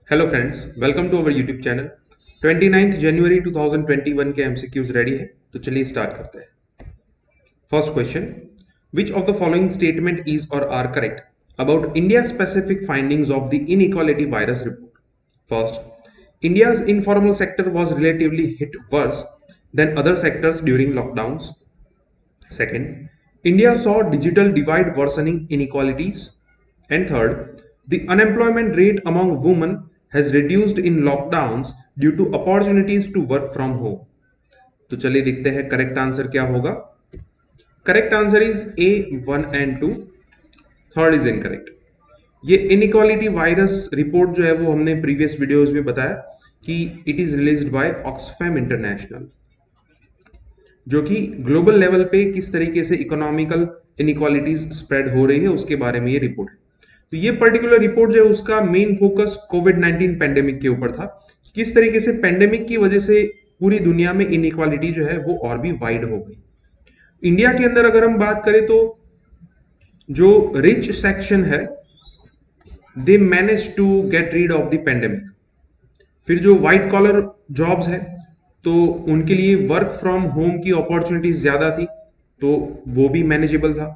Hello friends, welcome to our YouTube channel. 29 जनवरी 2021 के MCQs ready है, तो चलिए स्टार्ट करते हैं। First question, which of the following statement is or are correct about India specific findings of the inequality virus report? First, India's informal sector was relatively hit worse than other sectors during lockdowns. Second, India saw digital divide worsening inequalities. And third, the unemployment rate among women has reduced in lockdowns due to opportunities to work from home. तो चलिए देखते हैं correct answer क्या होगा। Correct answer is A 1 and 2, third is incorrect. ये inequality virus report जो है वो हमने प्रीवियस वीडियोस में बताया कि it is released by Oxfam international, जो कि ग्लोबल लेवल पे किस तरीके से इकोनॉमिकल इनइक्वालिटीज स्प्रेड हो रही है उसके बारे में ये रिपोर्ट है। तो ये पर्टिकुलर रिपोर्ट जो है उसका मेन फोकस कोविड-19 पेंडेमिक के ऊपर था। किस तरीके से पेंडेमिक की वजह से पूरी दुनिया में इनइक्वालिटी जो है वो और भी वाइड हो गई। इंडिया के अंदर अगर हम बात करें तो जो रिच सेक्शन है they manage to get rid of the pandemic. फिर जो व्हाइट कॉलर जॉब्स है तो उनके लिए वर्क फ्रॉम होम की अपॉर्चुनिटीज ज्यादा थी, तो वो भी मैनेजेबल था।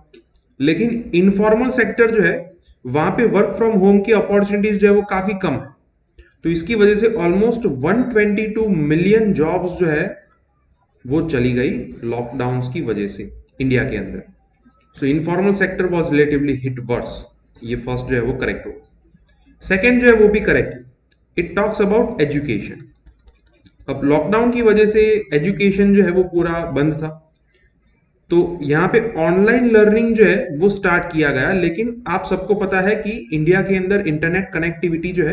लेकिन इनफॉर्मल सेक्टर जो है वहां पे वर्क फ्रॉम होम की अपॉर्चुनिटीज जो है वो काफी कम है। तो इसकी वजह से ऑलमोस्ट 122 मिलियन जॉब्स जो है वो चली गई लॉकडाउन की वजह से इंडिया के अंदर। So informal sector was relatively hit worse. ये फर्स्ट जो है वो करेक्ट हो। सेकेंड जो है वो भी करेक्ट है। It talks about education. अब लॉकडाउन की वजह से एजुकेशन जो है वो पूरा बंद था, तो यहाँ पे ऑनलाइन लर्निंग जो है वो स्टार्ट किया गया। लेकिन आप सबको पता है कि इंडिया के अंदर इंटरनेट कनेक्टिविटी जो है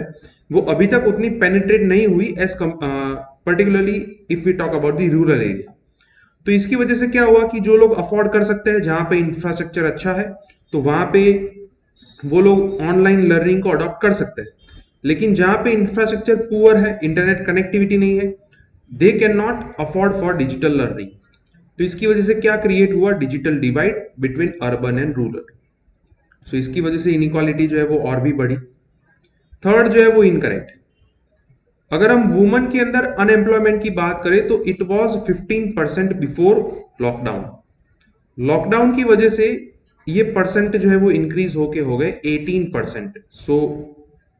वो अभी तक उतनी पेनिट्रेट नहीं हुई as particularly if we talk about the rural area. तो इसकी वजह से क्या हुआ कि जो लोग अफोर्ड कर सकते हैं, जहां पे इंफ्रास्ट्रक्चर अच्छा है, तो वहां पे वो लोग ऑनलाइन लर्निंग को अडॉप्ट कर सकते हैं। लेकिन जहां पे इंफ्रास्ट्रक्चर पुअर है, इंटरनेट कनेक्टिविटी नहीं है, they can not afford for digital learning. तो इसकी वजह से क्या क्रिएट हुआ? Digital divide between urban and rural. So इसकी वजह से इनइक्वालिटी जो है वो और भी बढ़ी। थर्ड जो है वो इनकरेक्ट। अगर हम वुमन के अंदर अनएम्प्लॉयमेंट की बात करें तो it was 15% before lockdown. Lockdown की वजह से ये परसेंट जो है वो इंक्रीज होके हो गए 18%। So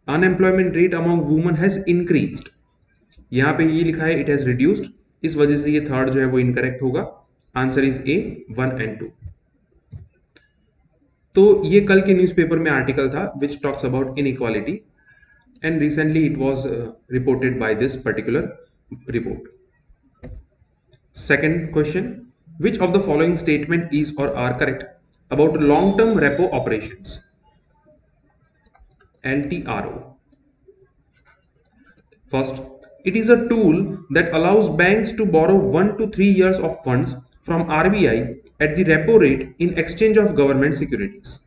unemployment rate among woman has increased. यहां पे ये लिखा है इट हैज रिड्यूस्ड, इस वजह से ये थर्ड जो है वो इनकरेक्ट होगा। Answer is A 1 and 2। तो ये कल के न्यूज़पेपर में आर्टिकल था which talks about inequality and recently it was reported by this particular report. Second question, which of the following statement is or are correct about long term repo operations? LTRO. First, it is a tool that allows banks to borrow 1 to 3 years of funds from RBI at the repo rate in exchange of government securities.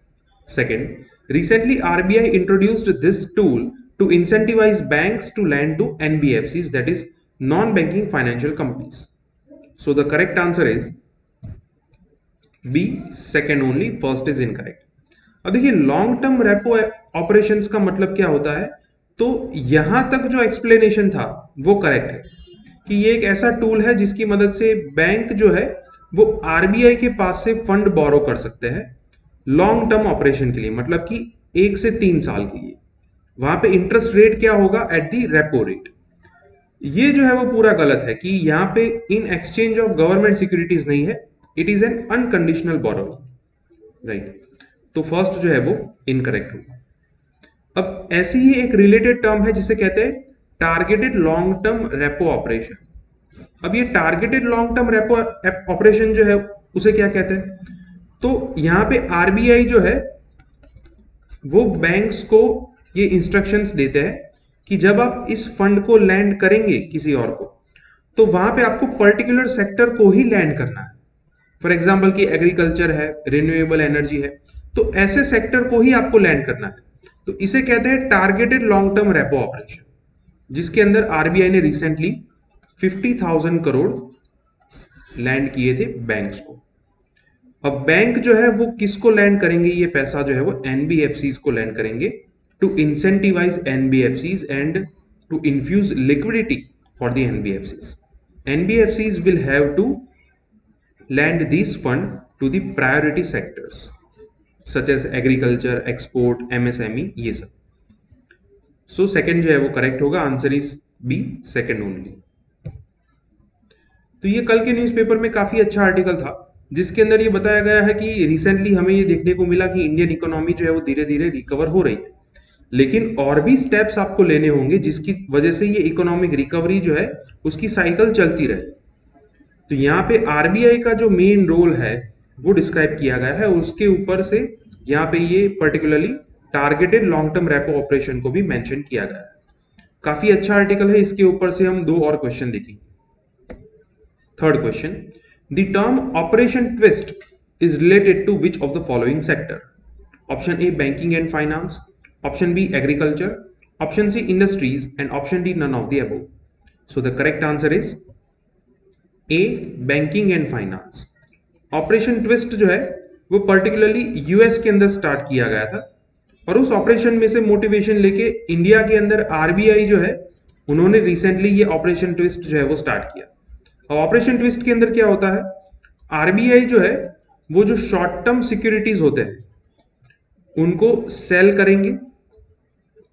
Second, recently RBI introduced this tool to incentivize banks to lend to NBFCs, that is non-banking financial companies. So the correct answer is B, second only, first is incorrect. अब देखिए long term repo operations का मतलब क्या होता है, तो यहां तक जो एक्सप्लेनेशन था वो करेक्ट है कि ये एक ऐसा टूल है जिसकी मदद से बैंक जो है वो आरबीआई के पास से फंड बोरो कर सकते हैं लॉन्ग टर्म ऑपरेशन के लिए, मतलब कि 1 से 3 साल के लिए। वहां पे इंटरेस्ट रेट क्या होगा? At the repo rate. ये जो है वो पूरा गलत है कि यहां पे in exchange of government securities नहीं है, it is an unconditional borrowing, right. तो फर्स्ट जो है वो इनकरेक्ट होगा। अब ऐसी ही एक रिलेटेड टर्म है जिसे कहते हैं targeted long term repo operation. अब ये targeted long term repo operation जो है उसे क्या कहते हैं? तो यहां पे आरबीआई जो है वो बैंक्स को ये इंस्ट्रक्शंस देते हैं कि जब आप इस फंड को लैंड करेंगे किसी और को, तो वहां पे आपको पर्टिकुलर सेक्टर को ही लैंड करना है। फॉर एग्जांपल कि एग्रीकल्चर है, रिन्यूएबल एनर्जी है, तो ऐसे सेक्टर को ही आपको लैंड करना है। तो इसे कहते हैं targeted long term repo operation, जिसके अंदर आरबीआई ने रिसेंटली 50,000 करोड़ लैंड किए थे बैंक्स को। अब बैंक जो है वो किसको लैंड करेंगे? ये पैसा जो है वो एनबीएफसी को लैंड करेंगे to incentivize NBFCs and to infuse liquidity for the NBFCs. NBFCs will have to lend these funds to the priority sectors such as agriculture, export, MSME, ये सब. सो सेकंड जो है वो करेक्ट होगा. Answer is B, second only. तो ये कल के न्यूज़पेपर में काफी अच्छा आर्टिकल था जिसके अंदर ये बताया गया है कि रिसेंटली हमें ये देखने को मिला कि इंडियन इकोनॉमी जो है वो धीरे धीरे रिकवर हो रही है, लेकिन और भी स्टेप्स आपको लेने होंगे जिसकी वजह से ये इकोनॉमिक रिकवरी जो है उसकी साइकिल चलती रहे. तो यहाँ पे आरबीआई का जो मेन रोल है वो डिस्क्राइब किया गया है. उसके ऊपर से यहाँ पे ये particularly targeted long term repo operation को भी मेंशन किया गया है. काफी अच्छा आर्टिकल है. इसके ऊपर से हम 2 और क्वेश्चन देखेंगे. Third question, the term operation twist is related to which of the following sector? Option A banking and finance, option B agriculture, option C industries and option D none of the above. So the correct answer is A, banking and finance. Operation twist जो है वो particularly US के अंदर start किया गया था और उस ऑपरेशन में से मोटिवेशन लेके इंडिया के अंदर आरबीआई जो है उन्होंने रिसेंटली ये ऑपरेशन ट्विस्ट जो है वो स्टार्ट किया. और ऑपरेशन ट्विस्ट के अंदर क्या होता है, आरबीआई जो है वो जो शॉर्ट टर्म सिक्योरिटीज होते हैं उनको सेल करेंगे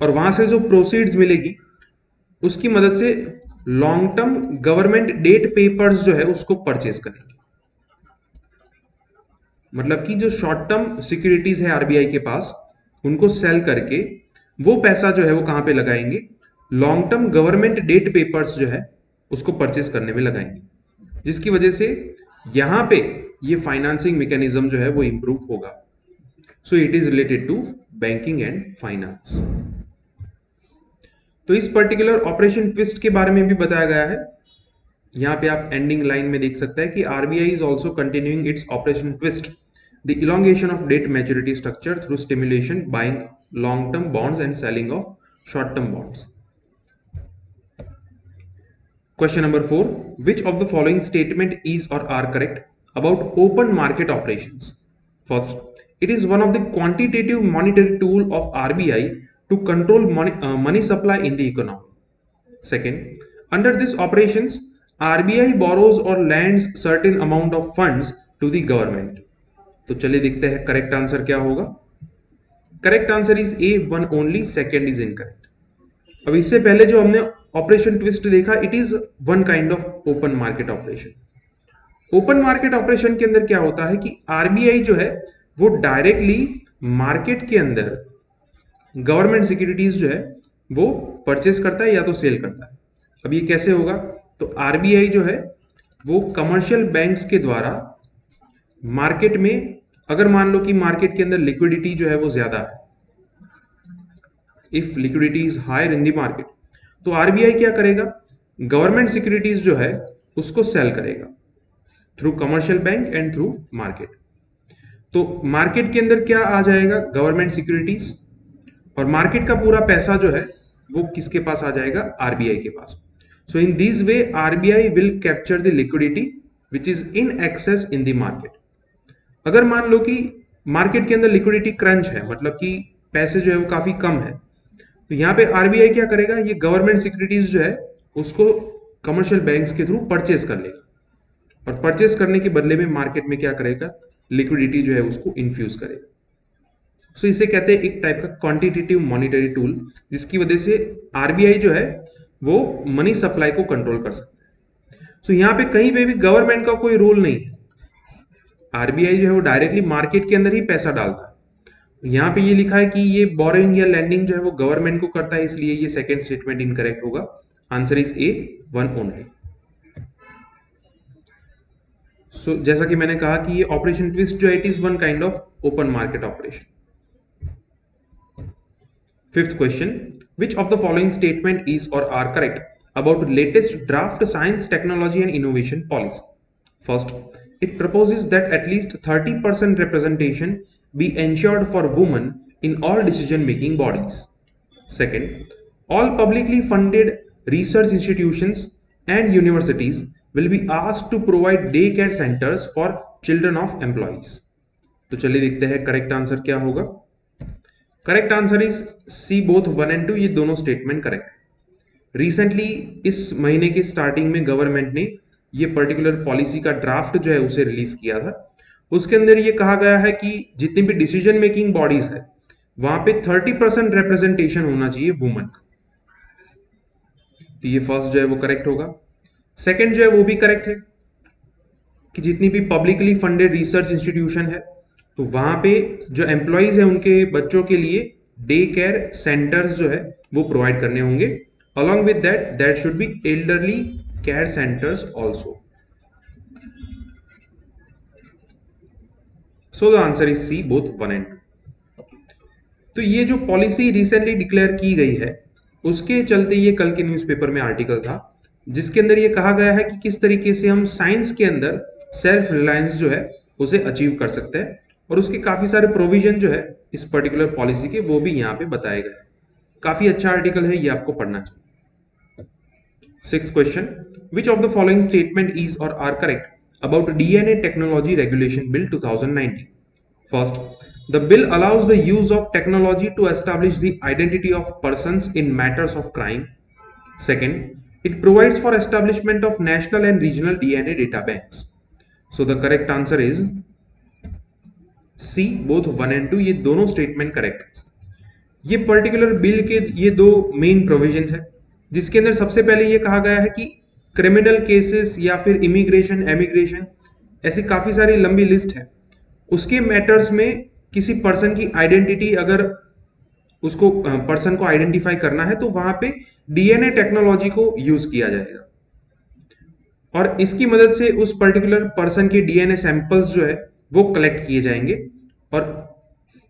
और वहां से जो प्रोसीड्स मिलेगी उसकी मदद से long term government date papers जो है उसको परचेज करेंगे. मतलब कि जो शॉर्ट टर्म सिक्योरिटीज है आरबीआई के पास उनको सेल करके वो पैसा जो है वो कहां पे लगाएंगे, long term government date papers जो है उसको परचेज करने में लगाएंगे, जिसकी वजह से यहां पे ये फाइनेंसिंग मैकेनिज्म जो है वो इंप्रूव होगा. So it is related to banking and finance. तो इस पर्टिकुलर ऑपरेशन ट्विस्ट के बारे में भी बताया गया है. यहां पे आप एंडिंग लाइन में देख सकते हैं कि RBI is also continuing its operation twist the elongation of debt maturity structure through stimulation buying long term bonds and selling of short term bonds. Question number 4. Which of the following statement is or are correct about open market operations? First, it is one of the quantitative monetary tool of RBI to control money supply in the economy. Second, under these operations, RBI borrows or lends certain amount of funds to the government. तो चलिए देखते हैं correct answer क्या होगा. Correct answer is A, one only. Second is incorrect. अब इससे पहले जो हमने ऑपरेशन ट्विस्ट देखा, it is one kind of open market operation. Open market operation के अंदर क्या होता है कि आरबीआई जो है वो डायरेक्टली मार्केट के अंदर गवर्नमेंट सिक्योरिटीज जो है वो परचेज करता है या तो सेल करता है. अब ये कैसे होगा, तो आरबीआई जो है वो कमर्शियल बैंक्स के द्वारा मार्केट में, अगर मान लो कि मार्केट के अंदर लिक्विडिटी जो है वो ज्यादा है, if liquidity is higher in the market, तो आरबीआई क्या करेगा, गवर्नमेंट सिक्योरिटीज जो है उसको सेल करेगा through commercial bank and through market. तो मार्केट के अंदर क्या आ जाएगा, गवर्नमेंट सिक्योरिटीज, और मार्केट का पूरा पैसा जो है वो किसके पास आ जाएगा, आरबीआई के पास. So in this way RBI will capture the liquidity which is in excess in the market. अगर मान लो कि मार्केट के अंदर लिक्विडिटी क्रंच है, मतलब कि पैसे जो है वो काफी कम है, तो यहाँ पे आरबीआई क्या करेगा, ये गवर्नमेंट सिक्योरिटीज जो है उसको कमर्शियल बैंक्स के थ्रू परचेज कर लेगा, और परचेज करने के बदले में मार्केट में क्या करेगा, लिक्विडिटी जो है उसको इन्फ्यूज करेगा. सो इसे कहते हैं एक टाइप का क्वांटिटेटिव मॉनिटरी टूल, जिसकी वजह से आरबीआई जो है वो मनी सप्लाई को कंट्रोल कर सकता है. सो यहाँ पे कहीं पे भी गवर्नमेंट का कोई रोल नहीं है. आरबीआई जो है वो डायरेक्टली मार्केट के अंदर ही पैसा डालता है. यहाँ पे ये लिखा है कि ये बोरोइंग या लैंडिंग जो है वो गवर्नमेंट को करता है, इसलिए ये सेकंड स्टेटमेंट इनकरेक्ट होगा. Answer is A, one only. So जैसा कि मैंने कहा कि ये ऑपरेशन ट्विस्ट जो है it is one kind of open market operation. Fifth question, which of the following statement is or are correct about latest draft science technology and innovation policy? First, it proposes that at least 30% representation be ensured for women in all decision-making bodies. Second, all publicly funded research institutions and universities will be asked to provide daycare centers for children of employees. तो चलिए देखते हैं correct answer क्या होगा. Correct answer is C both 1 and 2, ये दोनों statement correct है। Recently इस महीने के स्टार्टिंग में गवर्नमेंट ने ये पर्टिकुलर पॉलिसी का ड्राफ्ट जो है उसे रिलीज किया था। उसके अंदर ये कहा गया है कि जितनी भी डिसीजन मेकिंग बॉडीज है वहां पे 30% रिप्रेजेंटेशन होना चाहिए वुमन। तो ये फर्स्ट जो है वो करेक्ट होगा। सेकंड जो है वो भी करेक्ट है कि जितनी भी पब्लिकली फंडेड रिसर्च इंस्टीट्यूशन है तो वहां पे जो एम्प्लॉयज है उनके बच्चों के लिए डे केयर सेंटर्स जो है वो प्रोवाइड करने होंगे। Along with that there should be elderly care centres also. So the answer is C both 1 and 2। तो ये जो पॉलिसी रिसेंटली डिक्लेयर की गई है उसके चलते ये कल के न्यूज़पेपर में आर्टिकल था जिसके अंदर ये कहा गया है कि किस तरीके से हम साइंस के अंदर सेल्फ रिलायंस जो है उसे अचीव कर सकते हैं, और उसके काफी सारे प्रोविजन जो है इस पर्टिकुलर पॉलिसी के वो भी यहाँ पे बताए गए हैं। काफी अच्छा आर्टिकल है, ये आपको पढ़ना चाहिए। Sixth question, which of the following statement is or are correct about DNA technology regulation bill 2019? First, the bill allows the use of technology to establish the identity of persons in matters of crime. Second, it provides for establishment of national and regional DNA data banks. So the correct answer is C, both 1 and 2, ये दोनों statement correct. ये particular bill के ये दो main provisions है जिसके अंदर सबसे पहले ये कहा गया है कि क्रिमिनल केसेस या फिर इमिग्रेशन एमिग्रेशन ऐसी काफी सारी लंबी लिस्ट है, उसके मैटर्स में किसी पर्सन की आइडेंटिटी अगर उसको पर्सन को आइडेंटिफाई करना है तो वहां पे डीएनए टेक्नोलॉजी को यूज किया जाएगा, और इसकी मदद से उस पर्टिकुलर पर्सन के डीएनए सैंपल्स जो है वो कलेक्ट किए जाएंगे, और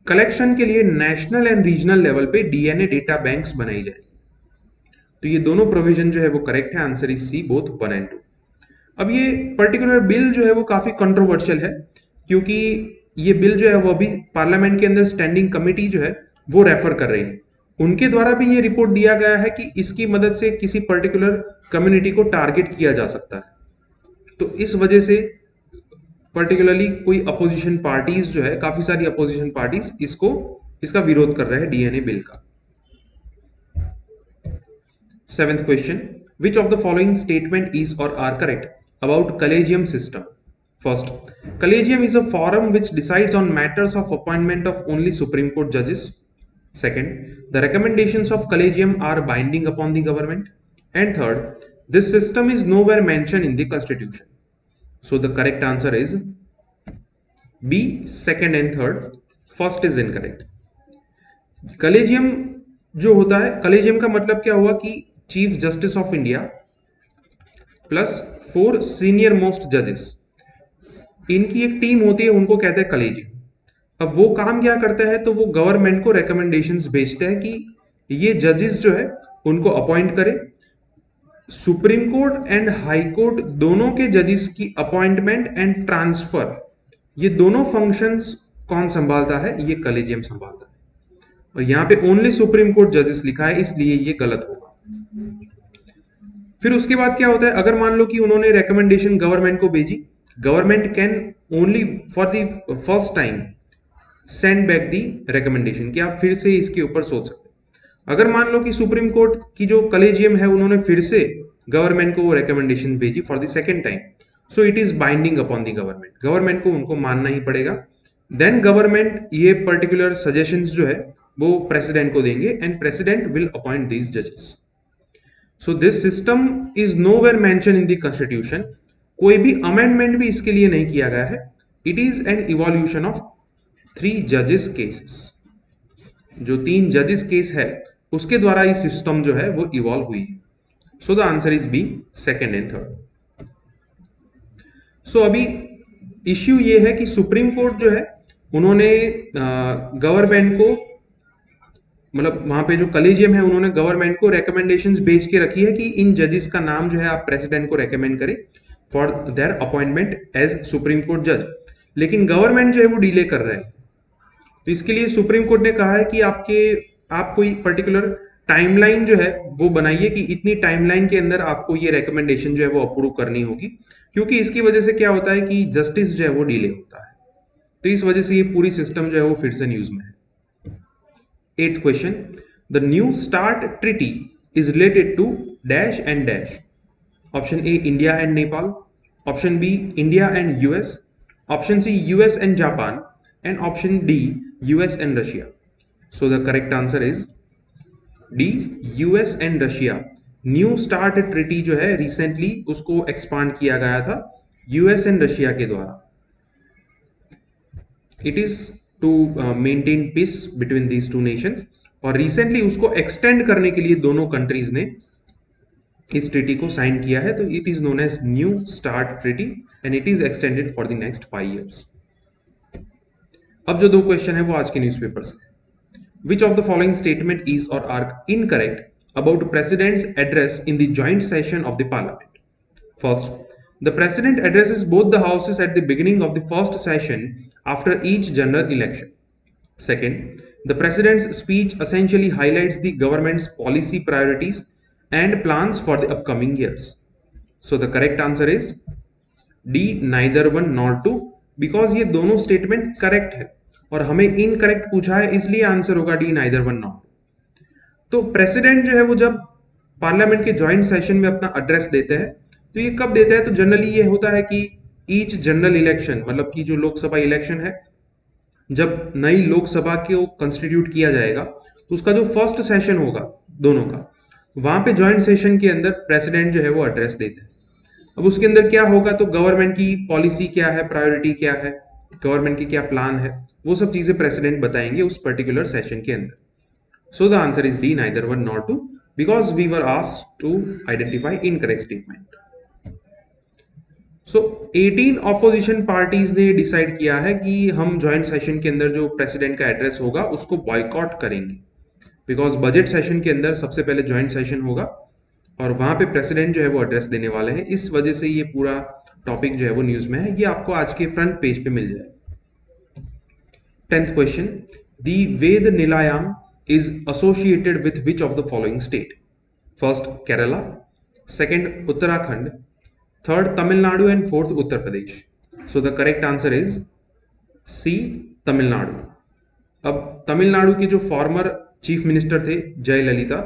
कलेक्शन के लिए नेशनल एंड रीजनल लेवल पे डीएनए डेटा बैंक्स बनाई जाएगी। तो ये दोनों प्रोविजन जो है वो करेक्ट है। Answer is C, both 1 and 2। अब ये पर्टिकुलर बिल जो है वो काफी कंट्रोवर्शियल है क्योंकि ये बिल जो है वो अभी पार्लियामेंट के अंदर स्टैंडिंग कमेटी जो है वो रेफर कर रही है। उनके द्वारा भी ये रिपोर्ट दिया गया है कि इसकी मदद से किसी पर्टिकुलर कम्युनिटी को टारगेट किया जा सकता है। तो इस वजह से पर्टिकुलरली कोई अपोजिशन पार्टीज जो है, काफी सारी अपोजिशन पार्टीज इसका विरोध कर रहे हैं डीएनए बिल का। Seventh question, which of the following statement is or are correct about collegium system? First, collegium is a forum which decides on matters of appointment of only Supreme Court judges. Second, the recommendations of collegium are binding upon the government. And third, this system is nowhere mentioned in the constitution. So the correct answer is B, second and third. First is incorrect. Collegium जो होता है, collegium का मतलब क्या हुआ कि chief justice of India plus 4 senior most जजेस, इनकी एक टीम होती है, उनको कहते हैं कलेजियम। अब वो काम क्या करता है, तो वो गवर्नमेंट को रिकमेंडेशंस भेजते हैं कि ये जजेस जो है उनको अपॉइंट करे। Supreme court and high court दोनों के जजेस की अपॉइंटमेंट एंड ट्रांसफर, ये दोनों फंक्शंस कौन संभालता है? ये कलेजियम संभालता है। और यहाँ पे ओनली सुप्रीम कोर्ट जजेस लिखा है, इसलिए ये गलत होगा। फिर उसके बाद क्या होता है, अगर मान लो कि उन्होंने रिकमेंडेशन गवर्नमेंट को भेजी, government can only for the first time send back the recommendation कि आप फिर से इसके ऊपर सोच सकते हैं। अगर मान लो कि सुप्रीम कोर्ट की जो कलेजियम है उन्होंने फिर से गवर्नमेंट को वो रिकमेंडेशन भेजी for the second time, so it is binding upon the government, government को उनको मानना ही पड़ेगा। देन गवर्नमेंट ये पर्टिकुलर सजेशंस जो है वो प्रेसिडेंट को देंगे and president will appoint these जजेस। So this system is nowhere mention in the constitution, कोई भी अमेंडमेंट भी इसके लिए नहीं किया गया है। It is an evolution of 3 जजेस केसेस, जो 3 जजेस केस है उसके द्वारा ये सिस्टम जो है वो इवॉल्व हुई है। So the answer is B, second and third. So अभी इश्यू ये है कि सुप्रीम कोर्ट जो है उन्होंने गवर्नमेंट को, मतलब वहां पे जो कलेजियम है उन्होंने गवर्नमेंट को रिकमेंडेशंस भेज के रखी है कि इन जजेस का नाम जो है आप प्रेसिडेंट को रेकमेंड करें for their appointment as Supreme Court जज, लेकिन गवर्नमेंट जो है वो डिले कर रहे हैं। तो इसके लिए सुप्रीम कोर्ट ने कहा है कि आप कोई पर्टिकुलर टाइमलाइन जो है वो बनाइए कि इतनी टाइमलाइन के अंदर आपको ये रिकमेंडेशन जो है वो अप्रूव करनी होगी, क्योंकि इसकी वजह से क्या होता है कि जस्टिस जो है वो डिले होता है। तो इस वजह से ये पूरी सिस्टम जो है वो फिर से न्यूज में है। 8th question, the New START treaty is related to dash and dash. Option A, India and Nepal. Option B, India and US. Option C, US and Japan. And option D, US and Russia. So the correct answer is D, US and Russia. New START treaty जो है recently उसको expand किया गया था US and Russia के द्वारा. It is to maintain peace between these two nations और recently उसको एक्सटेंड करने के लिए दोनों कंट्रीज ने इस ट्रीटी को साइन किया है. तो it is known as New START treaty and it is extended for the next 5 years. अब जो दो क्वेश्चन है वो आज के न्यूज़पेपर से. Which of the following statement is or are incorrect about President's address in the joint session of the Parliament? First, the President addresses both the houses at the beginning of the first session after each general election. Second, the President's speech essentially highlights the government's policy priorities and plans for the upcoming years. So the correct answer is D, neither one nor two, because ये दोनों statement correct है और हमें incorrect पूछा है इसलिए answer होगा D, neither one not. तो प्रेसिडेंट जो है वो जब पार्लियामेंट के जॉइंट सेशन में अपना एड्रेस देते हैं तो ये कब देते हैं, तो जनरली ये होता है कि ईच जनरल इलेक्शन, मतलब कि जो लोकसभा इलेक्शन है, जब नई लोकसभा को कंस्टिट्यूट किया जाएगा तो उसका जो फर्स्ट सेशन होगा दोनों का, वहां पे जॉइंट सेशन के अंदर प्रेसिडेंट जो है वो एड्रेस देते हैं. अब उसके अंदर क्या होगा, तो गवर्नमेंट की पॉलिसी क्या है, प्रायोरिटी क्या है, गवर्नमेंट की क्या प्लान है, वो सब चीजें प्रेसिडेंट बताएंगे उस पर्टिकुलर सेशन के अंदर. So the answer is D, neither one nor two, because we were asked to identify incorrect statement. So 18 opposition parties ने डिसाइड किया है कि हम जॉइंट सेशन के अंदर जो प्रेसिडेंट का एड्रेस होगा उसको बॉयकॉट करेंगे, बिकॉज बजट सेशन के अंदर सबसे पहले जॉइंट सेशन होगा और वहां पे प्रेसिडेंट जो है वो एड्रेस देने वाले हैं. इस वजह से ये पूरा टॉपिक जो है वो न्यूज में है. ये आपको आज के फ्रंट पेज पे मिल जाएगा. 10th question, the Ved Nilayam is associated with which of the following state? First, Kerala. Second, Uttarakhand. Third, Tamil Nadu. And fourth, Uttar Pradesh. So the correct answer is C, Tamil Nadu. अब तमिलनाडु के जो former chief minister थे जयललिता,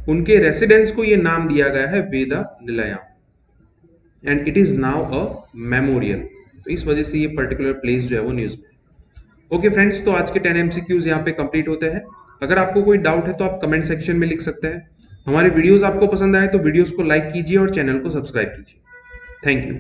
उनके residence को ये नाम दिया गया है Veda Nilayam and it is now a memorial. तो इस वजह से ये पर्टिकुलर प्लेस जो है वो न्यूज में. ओके फ्रेंड्स, तो आज के 10 MCQs यहाँ पे कंप्लीट होते हैं. अगर आपको कोई डाउट है तो आप कमेंट सेक्शन में लिख सकते हैं. हमारे वीडियोस आपको पसंद आए तो वीडियोस को लाइक कीजिए और चैनल को सब्सक्राइब कीजिए. Thank you.